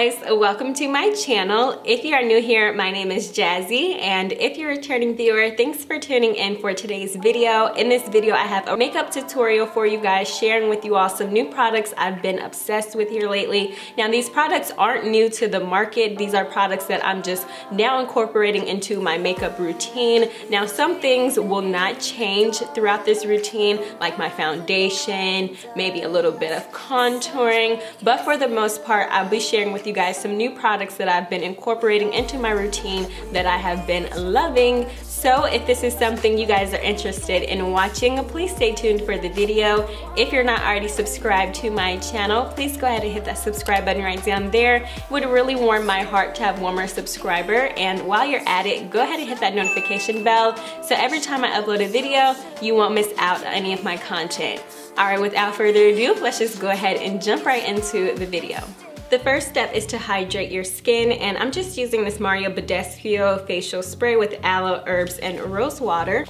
guys, welcome to my channel. If you are new here, my name is Jazzie, and if you're a returning viewer, thanks for tuning in for today's video. In this video, I have a makeup tutorial for you guys, sharing with you all some new products I've been obsessed with here lately. Now, these products aren't new to the market. These are products that I'm just now incorporating into my makeup routine. Now, some things will not change throughout this routine, like my foundation, maybe a little bit of contouring, but for the most part, I'll be sharing with you guys some new products that I've been incorporating into my routine that I have been loving. So if this is something you guys are interested in watching, please stay tuned for the video. If you're not already subscribed to my channel, please go ahead and hit that subscribe button right down there. It would really warm my heart to have one more subscriber. And while you're at it, go ahead and hit that notification bell so every time I upload a video, you won't miss out on any of my content. Alright, without further ado, let's just go ahead and jump right into the video. The first step is to hydrate your skin, and I'm just using this Mario Badescu facial spray with aloe, herbs, and rose water.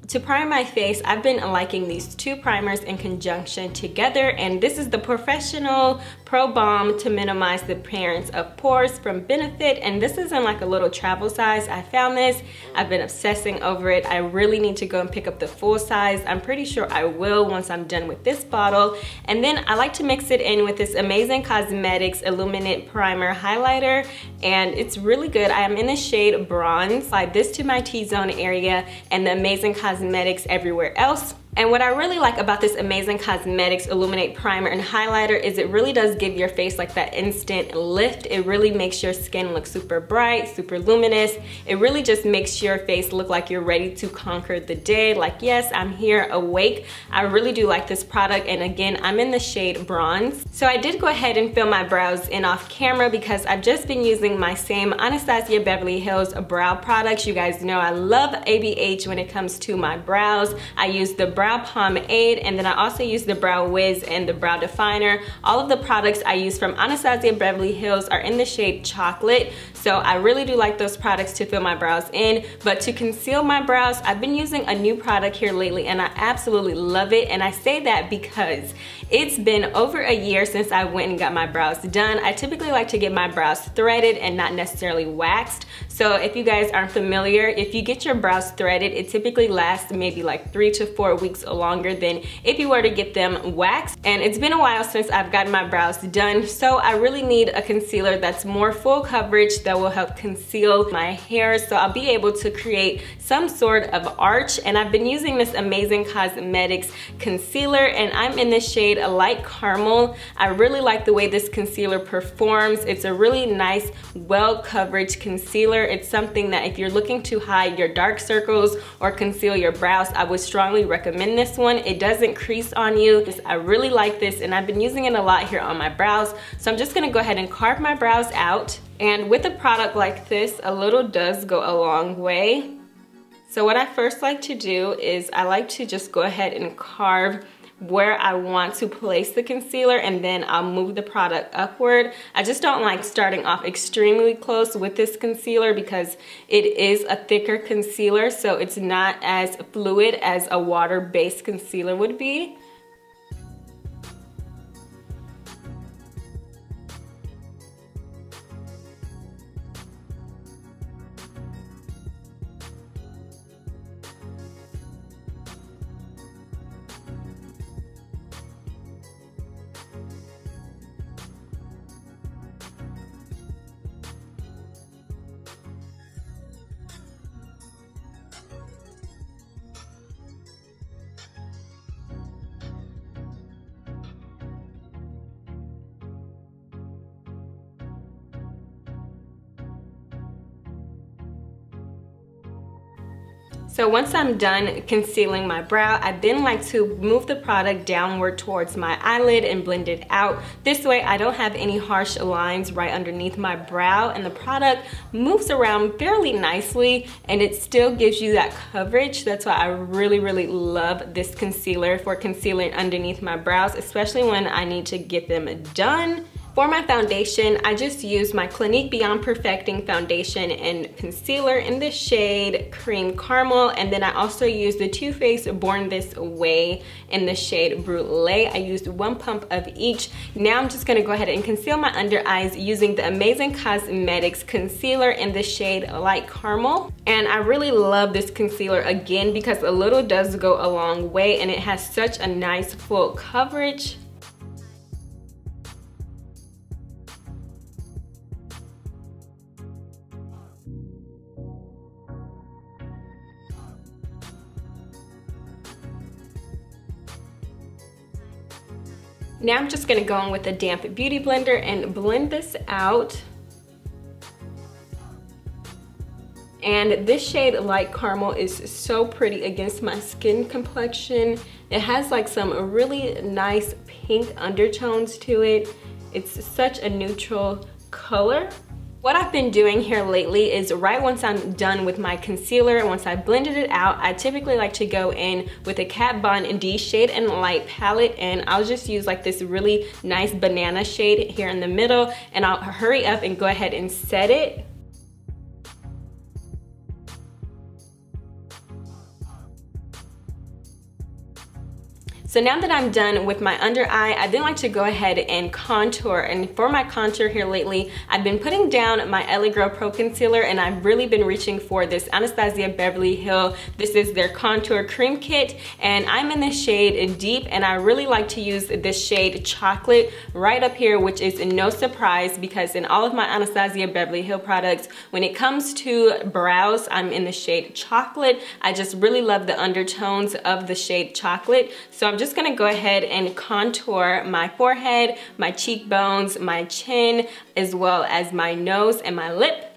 To prime my face, I've been liking these two primers in conjunction together, and this is the Professional Pro Balm to minimize the appearance of pores from Benefit, and this is in like a little travel size. I found this, I've been obsessing over it. I really need to go and pick up the full size. I'm pretty sure I will once I'm done with this bottle. And then I like to mix it in with this Amazing Cosmetics Illuminate Primer Highlighter, and it's really good. I am in the shade Bronze. Apply this to my T-zone area and the Amazing Cosmetics everywhere else. And what I really like about this Amazing Cosmetics Illuminate Primer and Highlighter is it really does give your face like that instant lift. It really makes your skin look super bright, super luminous. It really just makes your face look like you're ready to conquer the day. Like, yes, I'm here awake. I really do like this product, and again, I'm in the shade Bronze. So I did go ahead and fill my brows in off camera because I've just been using my same Anastasia Beverly Hills brow products. You guys know I love ABH when it comes to my brows. I use the brow pomade, and then I also use the brow wiz and the brow definer. All of the products I use from Anastasia Beverly Hills are in the shade Chocolate, so I really do like those products to fill my brows in. But to conceal my brows, I've been using a new product here lately, and I absolutely love it. And I say that because it's been over a year since I went and got my brows done. I typically like to get my brows threaded and not necessarily waxed. So if you guys aren't familiar, if you get your brows threaded, it typically lasts maybe like 3 to 4 weeks longer than if you were to get them waxed. And it's been a while since I've gotten my brows done, so I really need a concealer that's more full coverage that will help conceal my hair, so I'll be able to create some sort of arch. And I've been using this Amazing Cosmetics concealer, and I'm in the shade Light Caramel. I really like the way this concealer performs. It's a really nice, well coverage concealer. It's something that if you're looking to hide your dark circles or conceal your brows, I would strongly recommend this one. It doesn't crease on you. I really like this, and I've been using it a lot here on my brows. So I'm just gonna go ahead and carve my brows out. And with a product like this, a little does go a long way. So what I first like to do is I like to just go ahead and carve where I want to place the concealer, and then I'll move the product upward. I just don't like starting off extremely close with this concealer because it is a thicker concealer, so it's not as fluid as a water-based concealer would be. So once I'm done concealing my brow, I then like to move the product downward towards my eyelid and blend it out. This way I don't have any harsh lines right underneath my brow, and the product moves around fairly nicely and it still gives you that coverage. That's why I really love this concealer for concealing underneath my brows, especially when I need to get them done. For my foundation, I just used my Clinique Beyond Perfecting foundation and concealer in the shade Cream Caramel, and then I also used the Too Faced Born This Way in the shade Brulee. I used 1 pump of each. Now I'm just gonna go ahead and conceal my under eyes using the Amazing Cosmetics concealer in the shade Light Caramel. And I really love this concealer again because a little does go a long way, and it has such a nice full coverage. Now I'm just gonna go in with a damp beauty blender and blend this out. And this shade Light Caramel is so pretty against my skin complexion. It has like some really nice pink undertones to it. It's such a neutral color. What I've been doing here lately is right once I'm done with my concealer and once I blended it out, I typically like to go in with a Kat Von D Shade and Light palette, and I'll just use like this really nice banana shade here in the middle, and I'll hurry up and go ahead and set it. So now that I'm done with my under eye, I then like to go ahead and contour. And for my contour here lately, I've been putting down my LA Girl Pro Concealer, and I've really been reaching for this Anastasia Beverly Hills. This is their contour cream kit, and I'm in the shade Deep, and I really like to use this shade Chocolate right up here, which is no surprise because in all of my Anastasia Beverly Hills products, when it comes to brows, I'm in the shade Chocolate. I just really love the undertones of the shade Chocolate. So I'm just gonna go ahead and contour my forehead, my cheekbones, my chin, as well as my nose and my lip.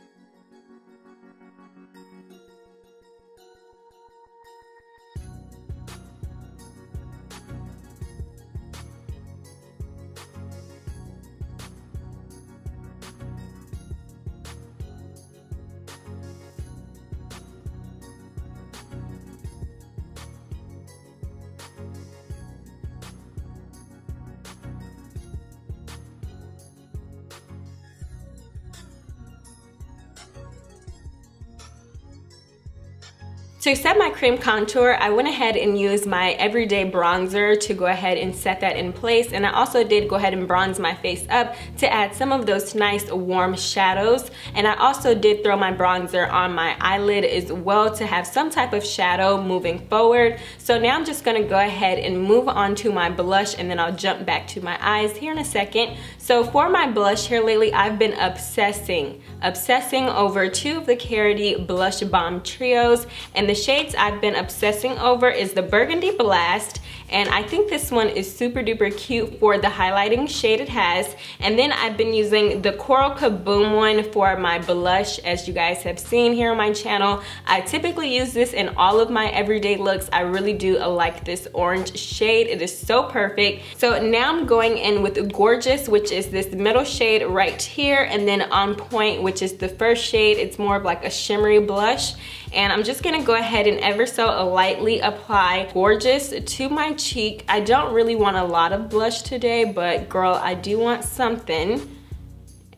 To set my cream contour, I went ahead and used my everyday bronzer to go ahead and set that in place, and I also did go ahead and bronze my face up to add some of those nice warm shadows, and I also did throw my bronzer on my eyelid as well to have some type of shadow moving forward. So now I'm just gonna go ahead and move on to my blush, and then I'll jump back to my eyes here in a second. So for my blush here lately, I've been obsessing over 2 of the Carity Blush Bomb Trios, and the shades I've been obsessing over is the Burgundy Blast, and I think this one is super duper cute for the highlighting shade it has. And then I've been using the Coral Kaboom one for my blush, as you guys have seen here on my channel. I typically use this in all of my everyday looks. I really do like this orange shade. It is so perfect. So now I'm going in with Gorgeous, which is this middle shade right here, and then On Point, which is the first shade. It's more of like a shimmery blush. And I'm just gonna go ahead and ever so lightly apply Gorgeous to my cheek. I don't really want a lot of blush today, but girl, I do want something.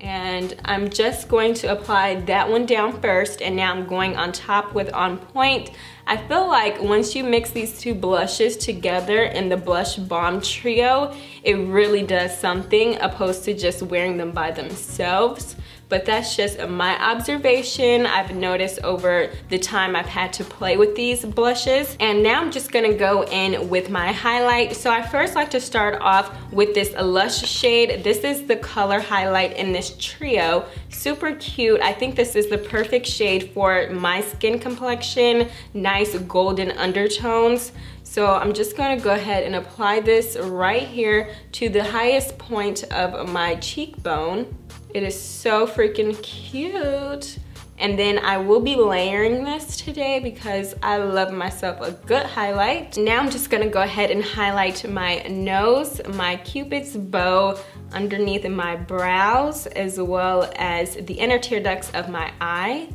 And I'm just going to apply that one down first, and now I'm going on top with On Point. I feel like once you mix these 2 blushes together in the Blush Bomb Trio, it really does something opposed to just wearing them by themselves. But that's just my observation I've noticed over the time I've had to play with these blushes. And now I'm just gonna go in with my highlight. So I first like to start off with this Lush shade. This is the color highlight in this trio. Super cute. I think this is the perfect shade for my skin complexion. Nice golden undertones. So I'm just gonna go ahead and apply this right here to the highest point of my cheekbone. It is so freaking cute. And then I will be layering this today because I love myself a good highlight. Now I'm just gonna go ahead and highlight my nose, my Cupid's bow underneath my brows, as well as the inner tear ducts of my eye.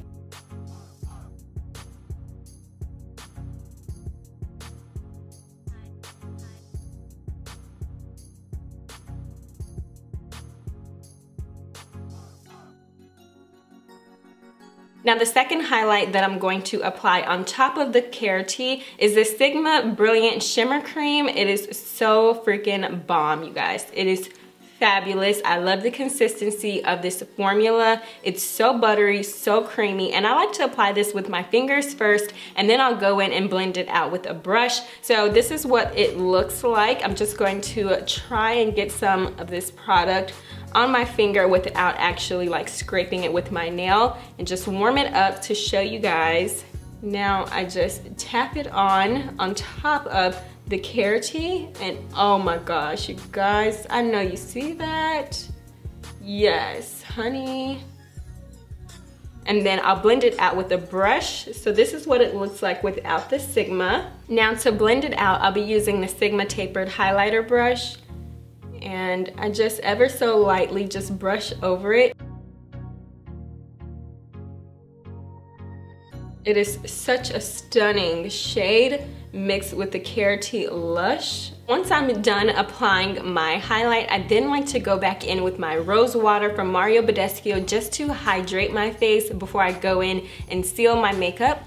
Now the second highlight that I'm going to apply on top of the Carity is the Sigma Brilliant Shimmer Cream. It is so freaking bomb, you guys. It is fabulous. I love the consistency of this formula. It's so buttery, so creamy, and I like to apply this with my fingers first, and then I'll go in and blend it out with a brush. So this is what it looks like. I'm just going to try and get some of this product on my finger without actually like scraping it with my nail, and just warm it up to show you guys. Now I just tap it on top of the Carity, and oh my gosh, you guys, I know you see that. Yes, honey. And then I'll blend it out with a brush. So this is what it looks like without the Sigma. Now to blend it out, I'll be using the Sigma tapered highlighter brush, and I just ever so lightly just brush over it. It is such a stunning shade mixed with the Carity Lush. Once I'm done applying my highlight, I then like to go back in with my rose water from Mario Badescu just to hydrate my face before I go in and seal my makeup.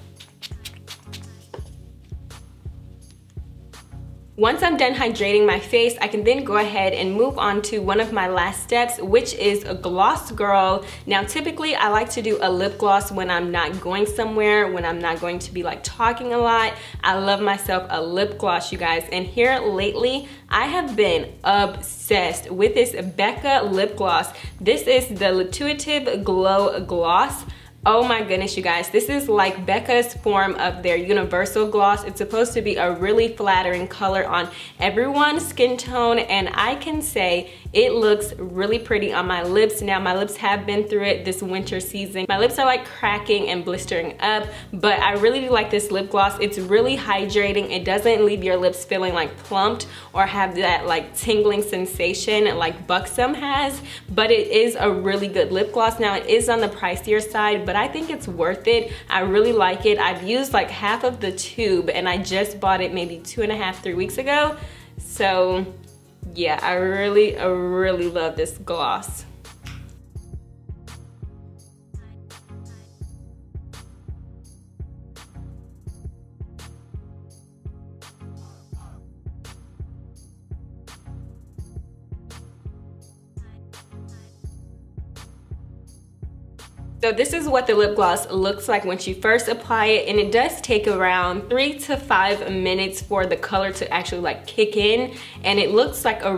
Once I'm done hydrating my face, I can then go ahead and move on to one of my last steps, which is a gloss girl. Now, typically I like to do a lip gloss when I'm not going somewhere, when I'm not going to be like talking a lot. I love myself a lip gloss, you guys. And here lately, I have been obsessed with this Becca lip gloss. This is the Intuitive Glow Gloss. Oh my goodness, you guys, this is like Becca's form of their universal gloss. It's supposed to be a really flattering color on everyone's skin tone, and I can say it looks really pretty on my lips. Now, my lips have been through it this winter season. My lips are like cracking and blistering up, but I really do like this lip gloss. It's really hydrating. It doesn't leave your lips feeling like plumped or have that like tingling sensation like Buxom has, but it is a really good lip gloss. Now, it is on the pricier side, but I think it's worth it. I really like it. I've used like half of the tube, and I just bought it maybe 2.5, 3 weeks ago. So yeah, I really love this gloss. So this is what the lip gloss looks like once you first apply it, and it does take around 3 to 5 minutes for the color to actually like kick in, and it looks like a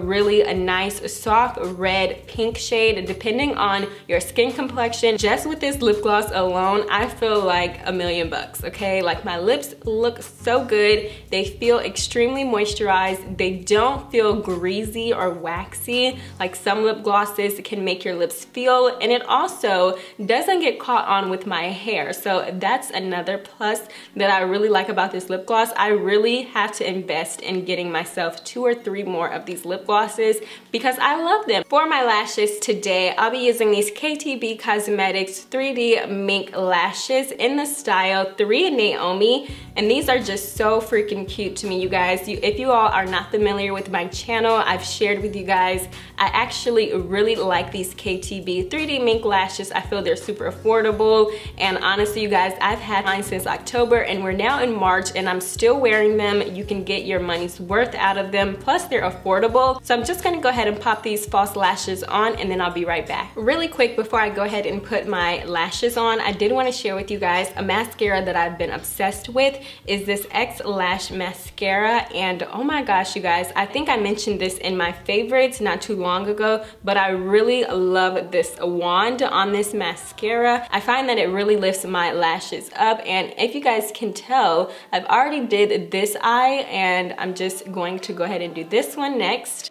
nice soft red pink shade depending on your skin complexion. Just with this lip gloss alone, I feel like $1,000,000, okay? Like, my lips look so good. They feel extremely moisturized. They don't feel greasy or waxy like some lip glosses can make your lips feel, and it also doesn't get caught on with my hair. So that's another plus that I really like about this lip gloss. I really have to invest in getting myself 2 or 3 more of these lip glosses because I love them. For my lashes today, I'll be using these KTB Cosmetics 3D Mink Lashes in the style 3 Naomi, and these are just so freaking cute to me, you guys. If you all are not familiar with my channel, I've shared with you guys, I actually really like these KTB 3D Mink Lashes. I feel they're super affordable, and honestly, you guys, I've had mine since October, and we're now in March, and I'm still wearing them. You can get your money's worth out of them, plus they're affordable. So I'm just gonna go ahead and pop these false lashes on, and then I'll be right back. Really quick, before I go ahead and put my lashes on, I did want to share with you guys a mascara that I've been obsessed with. Is this XLash mascara, and oh my gosh, you guys, I think I mentioned this in my favorites not too long ago, but I really love this wand on this mascara. I find that it really lifts my lashes up, and if you guys can tell, I've already did this eye, and I'm just going to go ahead and do this one next.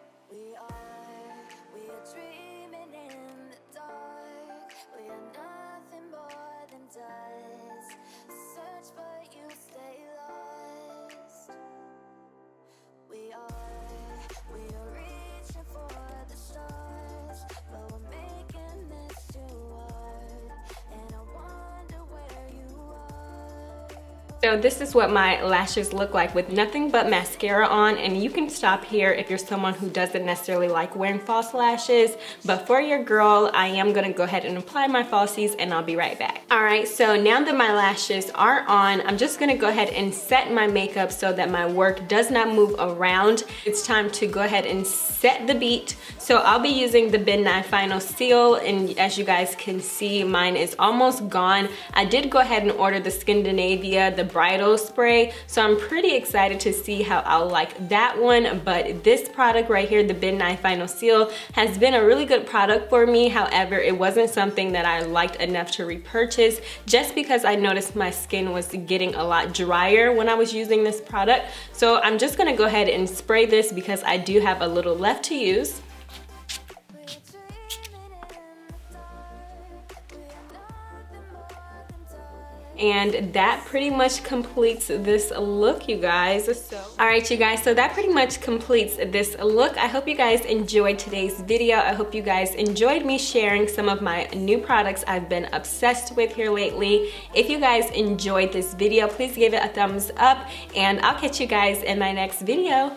So this is what my lashes look like with nothing but mascara on, and you can stop here if you're someone who doesn't necessarily like wearing false lashes, but for your girl, I am gonna go ahead and apply my falsies and I'll be right back. All right, so now that my lashes are on, I'm just gonna go ahead and set my makeup so that my work does not move around. It's time to go ahead and set the beat. So I'll be using the Midnight Final Seal, and as you guys can see, mine is almost gone. I did go ahead and order the Scandinavia, the bridal spray, so I'm pretty excited to see how I'll like that one. But this product right here, the Midnight Final Seal, has been a really good product for me. However, it wasn't something that I liked enough to repurchase, just because I noticed my skin was getting a lot drier when I was using this product. So I'm just gonna go ahead and spray this because I do have a little left to use. And that pretty much completes this look, you guys. So, all right, you guys, so that pretty much completes this look. I hope you guys enjoyed today's video. I hope you guys enjoyed me sharing some of my new products I've been obsessed with here lately. If you guys enjoyed this video, please give it a thumbs up, and I'll catch you guys in my next video.